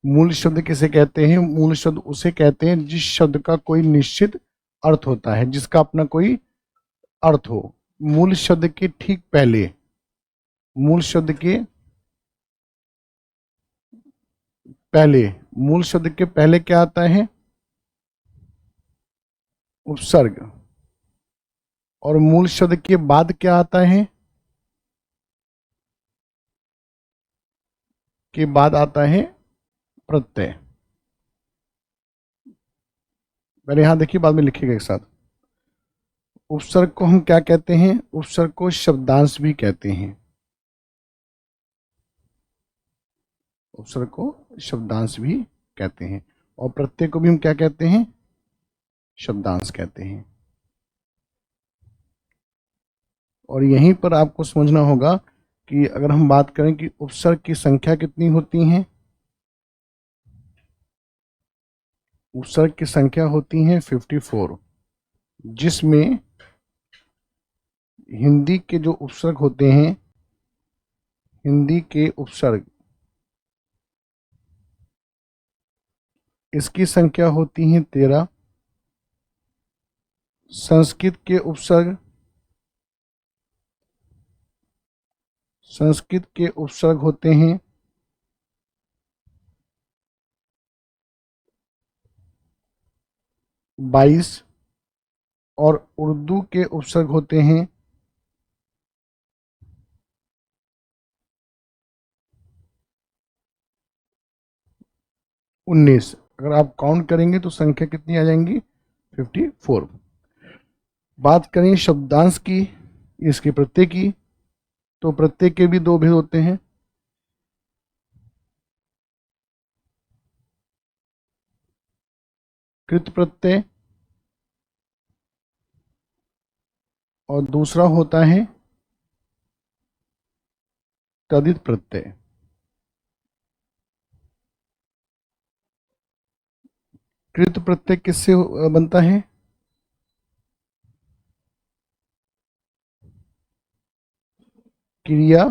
मूल शब्द किसे कहते हैं? मूल शब्द उसे कहते हैं जिस शब्द का कोई निश्चित अर्थ होता है, जिसका अपना कोई अर्थ हो। मूल शब्द के ठीक पहले, मूल शब्द के पहले, मूल शब्द के पहले क्या आता है? उपसर्ग। और मूल शब्द के बाद क्या आता है? के बाद आता है प्रत्यय। पहले यहां देखिए, बाद में लिखिएगा एक साथ। उपसर्ग को हम क्या कहते हैं? उपसर्ग को शब्दांश भी कहते हैं। उपसर्ग को शब्दांश भी कहते हैं। और प्रत्यय को भी हम क्या कहते हैं? शब्दांश कहते हैं। और यहीं पर आपको समझना होगा कि अगर हम बात करें कि उपसर्ग की संख्या कितनी होती है, उपसर्ग की संख्या होती है 54, जिसमें हिंदी के जो उपसर्ग होते हैं, हिंदी के उपसर्ग, इसकी संख्या होती है 13। संस्कृत के उपसर्ग, संस्कृत के उपसर्ग होते हैं 22 और उर्दू के उपसर्ग होते हैं 19। अगर आप काउंट करेंगे तो संख्या कितनी आ जाएंगी? 54। बात करें शब्दांश की, इसके प्रत्यय की, तो प्रत्यय के भी दो भेद होते हैं। कृत प्रत्यय और दूसरा होता है तदित प्रत्यय। कृत प्रत्यय किससे बनता है? क्रिया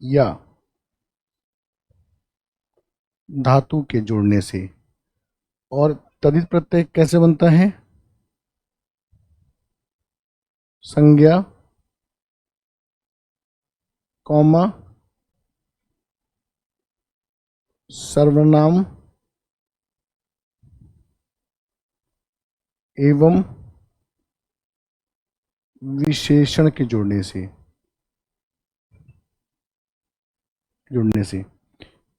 या धातु के जोड़ने से। और तदित प्रत्यय कैसे बनता है? संज्ञा, कॉमा, सर्वनाम एवं विशेषण के जोड़ने से,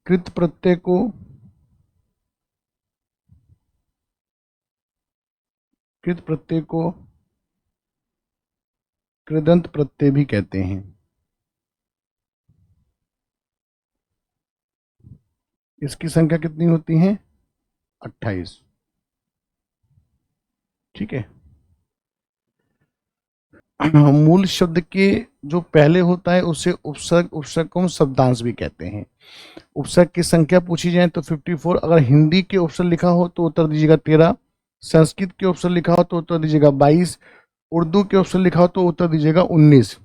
कृत प्रत्यय को कृदंत प्रत्यय भी कहते हैं। इसकी संख्या कितनी होती है? 28। ठीक है। मूल शब्द के जो पहले होता है उसे उपसर्ग, उपसर्ग को हम शब्दांश भी कहते हैं। उपसर्ग की संख्या पूछी जाए तो 54। अगर हिंदी के उपसर्ग लिखा हो तो उत्तर दीजिएगा 13। संस्कृत के उपसर्ग लिखा हो तो उत्तर दीजिएगा 22। उर्दू के उपसर्ग लिखा हो तो उत्तर दीजिएगा 19।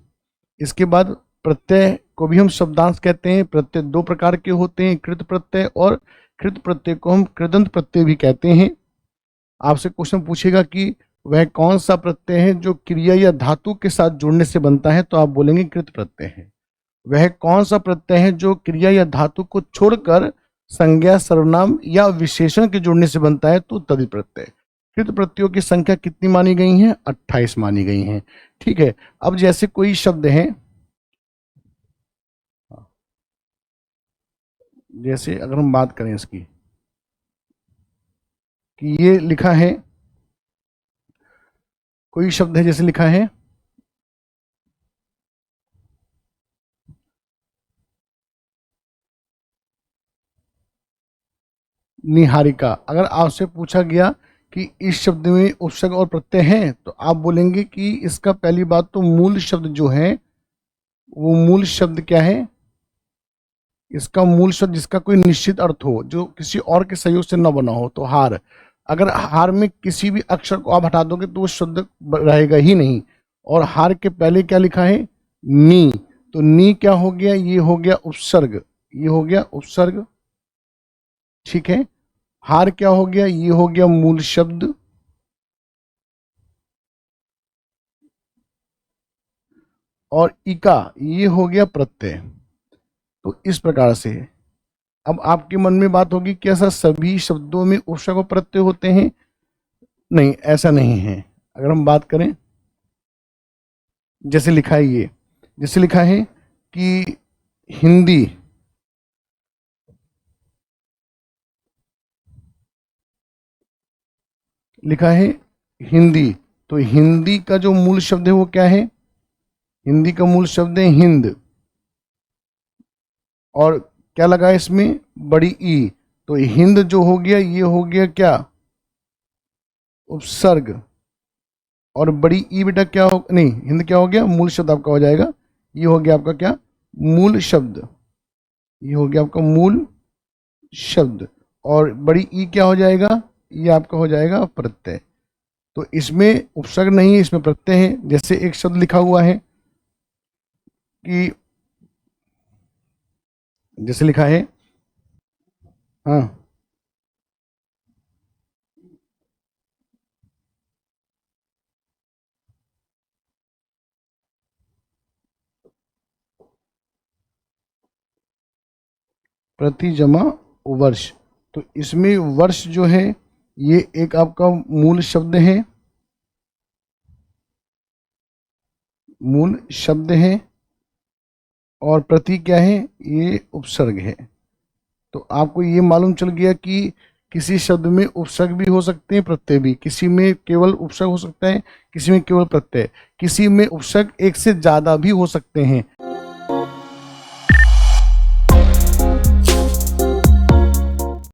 इसके बाद प्रत्यय को भी हम शब्दांश कहते हैं। प्रत्यय दो प्रकार के होते हैं, कृत प्रत्यय और कृत प्रत्यय को हम कृदंत प्रत्यय भी कहते हैं। आपसे क्वेश्चन पूछेगा कि वह कौन सा प्रत्यय है जो क्रिया या धातु के साथ जुड़ने से बनता है, तो आप बोलेंगे कृत प्रत्यय है। वह कौन सा प्रत्यय है जो क्रिया या धातु को छोड़कर संज्ञा, सर्वनाम या विशेषण के जुड़ने से बनता है, तो तदित प्रत्यय। कृत प्रत्ययों की संख्या कितनी मानी गई है? 28 मानी गई है। ठीक है। अब जैसे कोई शब्द है, जैसे अगर हम बात करें इसकी कि ये लिखा है, कोई शब्द है जैसे लिखा है निहारिका। अगर आपसे पूछा गया कि इस शब्द में उपसर्ग और प्रत्यय है, तो आप बोलेंगे कि इसका पहली बात तो मूल शब्द जो है वो मूल शब्द क्या है? इसका मूल शब्द जिसका कोई निश्चित अर्थ हो, जो किसी और के सहयोग से न बना हो, तो हार। अगर हार में किसी भी अक्षर को आप हटा दोगे तो वो शब्द रहेगा ही नहीं। और हार के पहले क्या लिखा है? नी। तो नी क्या हो गया? ये हो गया उपसर्ग, ये हो गया उपसर्ग। ठीक है। हार क्या हो गया, ये हो गया मूल शब्द, और इका ये हो गया प्रत्यय। तो इस प्रकार से अब आपके मन में बात होगी कि ऐसा सभी शब्दों में उपसर्ग और प्रत्यय होते हैं? नहीं, ऐसा नहीं है। अगर हम बात करें, जैसे लिखा है ये, जैसे लिखा है कि हिंदी, लिखा है हिंदी, तो हिंदी का जो मूल शब्द है वो क्या है? हिंदी का मूल शब्द है हिंद, और क्या लगा है इसमें? बड़ी ई। तो हिंद जो हो गया ये हो गया क्या? उपसर्ग। और बड़ी ई बेटा क्या हो, नहीं हिंद क्या हो गया? मूल शब्द आपका हो जाएगा। ये हो गया आपका क्या? मूल शब्द। ये हो गया आपका मूल शब्द। और बड़ी ई क्या हो जाएगा? ये आपका हो जाएगा प्रत्यय। तो इसमें उपसर्ग नहीं है, इसमें प्रत्यय है। जैसे एक शब्द लिखा हुआ है कि, जैसे लिखा है, हाँ, प्रति जमा वर्ष। तो इसमें वर्ष जो है ये एक आपका मूल शब्द है, मूल शब्द है, और प्रति क्या है? ये उपसर्ग है। तो आपको ये मालूम चल गया कि किसी शब्द में उपसर्ग भी हो सकते हैं, प्रत्यय भी। किसी में केवल उपसर्ग हो सकता है, किसी में केवल प्रत्यय, किसी में उपसर्ग एक से ज्यादा भी हो सकते हैं।